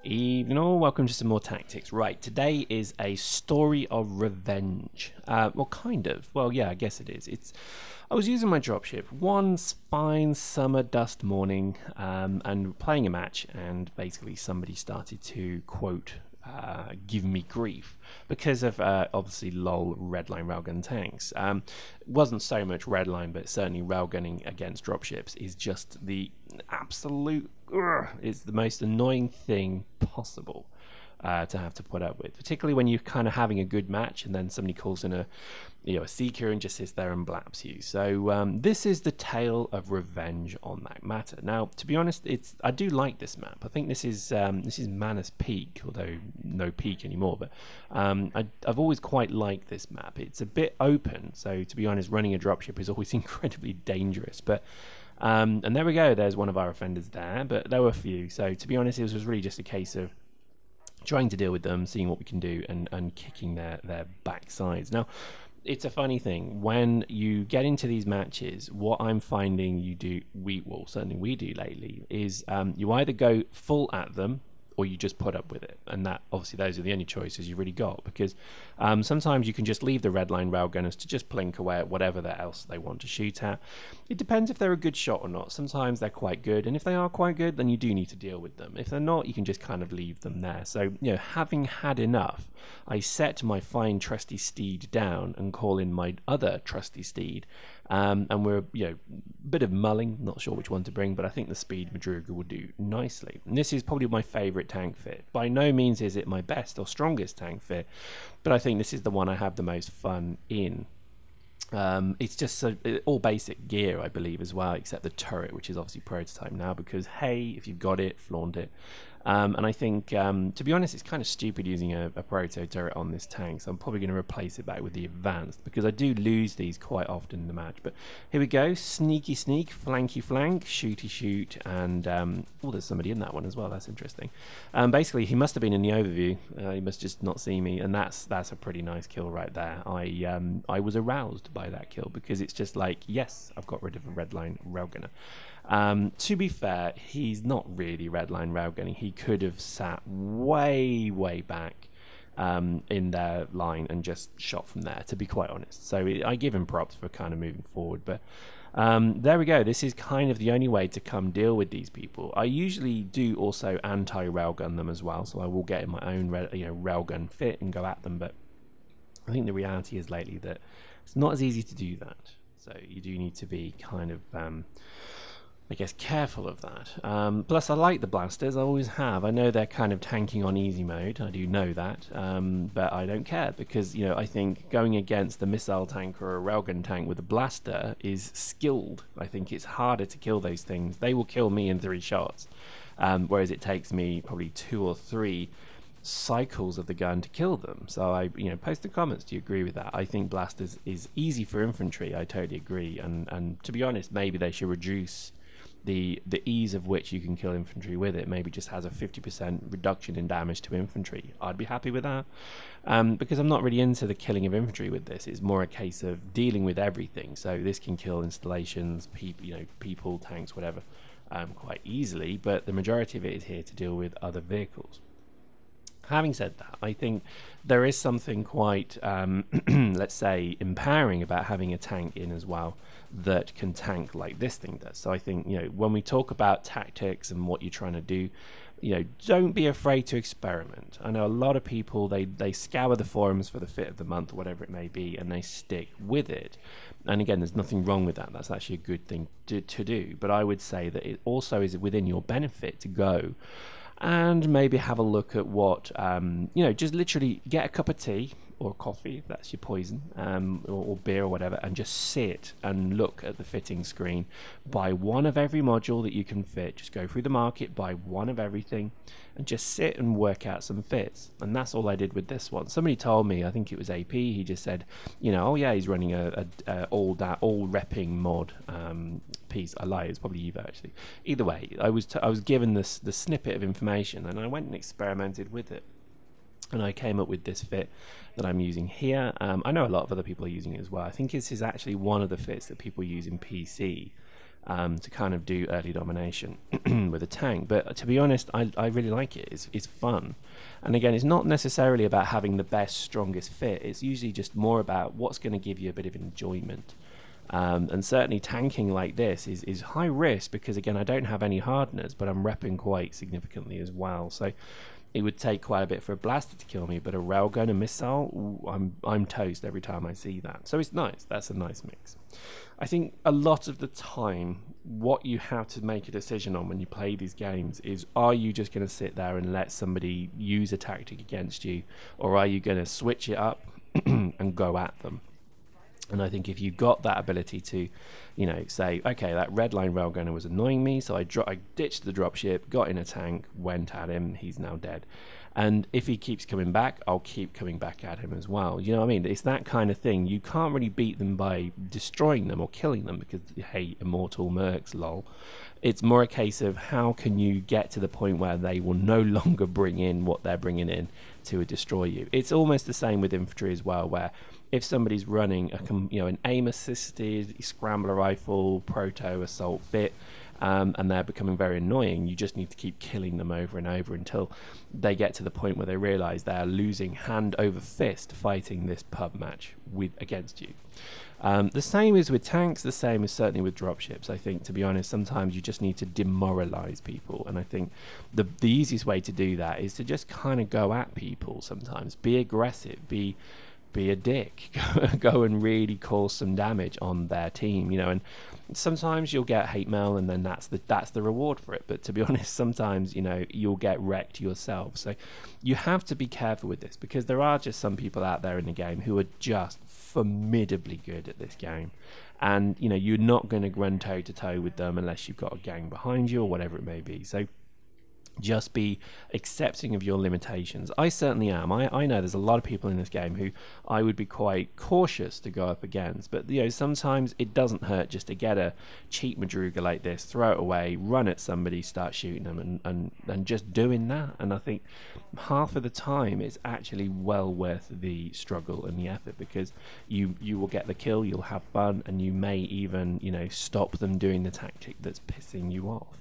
Evening all, welcome to some more tactics. Right, today is a story of revenge. Well, kind of. Well, yeah, I guess it is. I was using my dropship one fine summer dust morning and playing a match, and basically somebody started to, quote, give me grief because of obviously lol redline railgun tanks. Wasn't so much redline, but certainly railgunning against dropships is just the absolute it's the most annoying thing possible to have to put up with, particularly when you're kind of having a good match and then somebody calls in a seeker and just sits there and blaps you. So this is the tale of revenge on that matter. Now, to be honest, I do like this map. I think this is Manus Peak, although no peak anymore. But I've always quite liked this map. It's a bit open, so to be honest, running a dropship is always incredibly dangerous. But and there we go. There's one of our offenders there, but there were a few. So to be honest, it was really just a case of trying to deal with them, seeing what we can do, and kicking their backsides. Now, it's a funny thing when you get into these matches. What I'm finding certainly we do lately is you either go full at them or you just put up with it, and that obviously those are the only choices you really got, because sometimes you can just leave the redline railgunners to just plink away at whatever else they want to shoot at. It depends if they're a good shot or not. Sometimes they're quite good, and if they are quite good, then you do need to deal with them. If they're not, you can just kind of leave them there. So, having had enough, I set my fine trusty steed down and call in my other trusty steed, and we're a bit of mulling, not sure which one to bring, but I think the speed Madruga would do nicely. And this is probably my favorite tank fit. By no means is it my best or strongest tank fit, but I think this is the one I have the most fun in. It's just all basic gear, I believe, as well, except the turret, which is obviously prototype now, because hey, if you've got it, flaunt it. And I think, to be honest, it's kind of stupid using a proto turret on this tank, so I'm probably going to replace it back with the advanced, because I do lose these quite often in the match. But here we go, sneaky sneak, flanky flank, shooty shoot, and there's somebody in that one as well. That's interesting. Basically, he must have been in the overview. He must just not see me, and that's a pretty nice kill right there. I was aroused by that kill, because it's just like, yes, I've got rid of a redline railgunner. To be fair, he's not really redline railgunning. He could have sat way back in their line and just shot from there, to be quite honest. So I give him props for kind of moving forward. But there we go. This is kind of the only way to come deal with these people. I usually do also anti-railgun them as well, so I will get in my own railgun fit and go at them. But I think the reality is lately that it's not as easy to do that. So you do need to be kind of I guess careful of that. Plus, I like the blasters. I always have. I know they're kind of tanking on easy mode. I do know that, but I don't care, because I think going against a missile tank or a railgun tank with a blaster is skilled. I think it's harder to kill those things. They will kill me in 3 shots, whereas it takes me probably 2 or 3 cycles of the gun to kill them. So I post the comments, do you agree with that? I think blasters is easy for infantry. I totally agree, and to be honest, maybe they should reduce the ease of which you can kill infantry with it. Maybe just has a 50% reduction in damage to infantry. I'd be happy with that, because I'm not really into the killing of infantry with this. It's more a case of dealing with everything. So this can kill installations, people, tanks, whatever, quite easily, but the majority of it is here to deal with other vehicles. Having said that, I think there is something quite, let's say, empowering about having a tank in as well that can tank like this thing does. So I think, when we talk about tactics and what you're trying to do, don't be afraid to experiment. I know a lot of people, they scour the forums for the fit of the month or whatever it may be, and they stick with it. And again, there's nothing wrong with that. That's actually a good thing to do. But I would say that it also is within your benefit to go and maybe have a look at what, just literally get a cup of tea or coffee, if that's your poison, or beer or whatever, and just sit and look at the fitting screen. Buy one of every module that you can fit. Just go through the market, buy one of everything, and just sit and work out some fits. And that's all I did with this one. Somebody told me, I think it was AP, he just said, oh yeah, he's running a all repping mod piece. I lie, it's probably Evo actually. Either way, I was given the snippet of information, and I went and experimented with it. And I came up with this fit that I'm using here. I know a lot of other people are using it as well. I think this is actually one of the fits that people use in PC to kind of do early domination with a tank. But to be honest, I really like it. It's fun. And again, it's not necessarily about having the best, strongest fit. It's usually just more about what's going to give you a bit of enjoyment. And certainly tanking like this is high risk because, again, I don't have any hardeners, but I'm repping quite significantly as well. So it would take quite a bit for a blaster to kill me, but a railgun and missile, ooh, I'm toast every time I see that. So it's nice. That's a nice mix. I think a lot of the time, what you have to make a decision on when you play these games is, are you just going to sit there and let somebody use a tactic against you, or are you going to switch it up and go at them? And I think if you got that ability to, you know, say, okay, that red line railgunner was annoying me, so I ditched the dropship, got in a tank, went at him, he's now dead. And if he keeps coming back, I'll keep coming back at him as well. You know what I mean? It's that kind of thing. You can't really beat them by destroying them or killing them because, hey, immortal mercs, lol. It's more a case of how can you get to the point where they will no longer bring in what they're bringing in to destroy you. It's almost the same with infantry as well, where if somebody's running an aim-assisted scrambler rifle, proto assault fit, and they're becoming very annoying, you just need to keep killing them over and over until they get to the point where they realize they are losing hand over fist fighting this pub match against you. The same is with tanks, the same is certainly with dropships. I think, to be honest, sometimes you just need to demoralize people, and I think the easiest way to do that is to just kind of go at people sometimes. Be aggressive, be a dick, go and really cause some damage on their team, you know. And sometimes you'll get hate mail, and then that's the reward for it. But to be honest, sometimes, you know, you'll get wrecked yourself. So you have to be careful with this, because there are just some people out there in the game who are just formidably good at this game, and you know, you're not going to run toe to toe with them unless you've got a gang behind you or whatever it may be. So just be accepting of your limitations. I certainly am. I know there's a lot of people in this game who I would be quite cautious to go up against, but you know, sometimes it doesn't hurt just to get a cheap Madruga like this, throw it away, run at somebody, start shooting them, and just doing that. And I think half of the time it's actually well worth the struggle and the effort, because you will get the kill, you'll have fun, and you may even, you know, stop them doing the tactic that's pissing you off.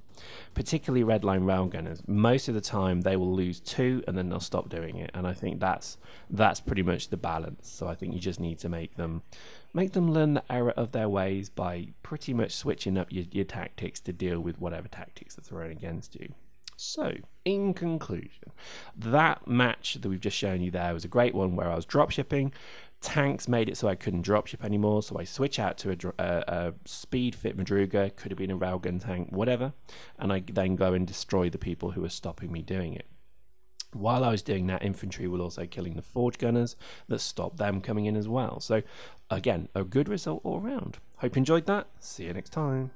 Particularly redline railgunners, most of the time they will lose 2 and then they'll stop doing it, and I think that's pretty much the balance. So I think you just need to make them learn the error of their ways by pretty much switching up your tactics to deal with whatever tactics are thrown against you. So, in conclusion, that match that we've just shown you there was a great one where I was dropshipping. Tanks made it so I couldn't dropship anymore, so I switch out to a speed fit Madruga, could have been a railgun tank, whatever, and I then go and destroy the people who are stopping me doing it. While I was doing that, infantry were also killing the forge gunners that stopped them coming in as well. So again, a good result all around. Hope you enjoyed that. See you next time.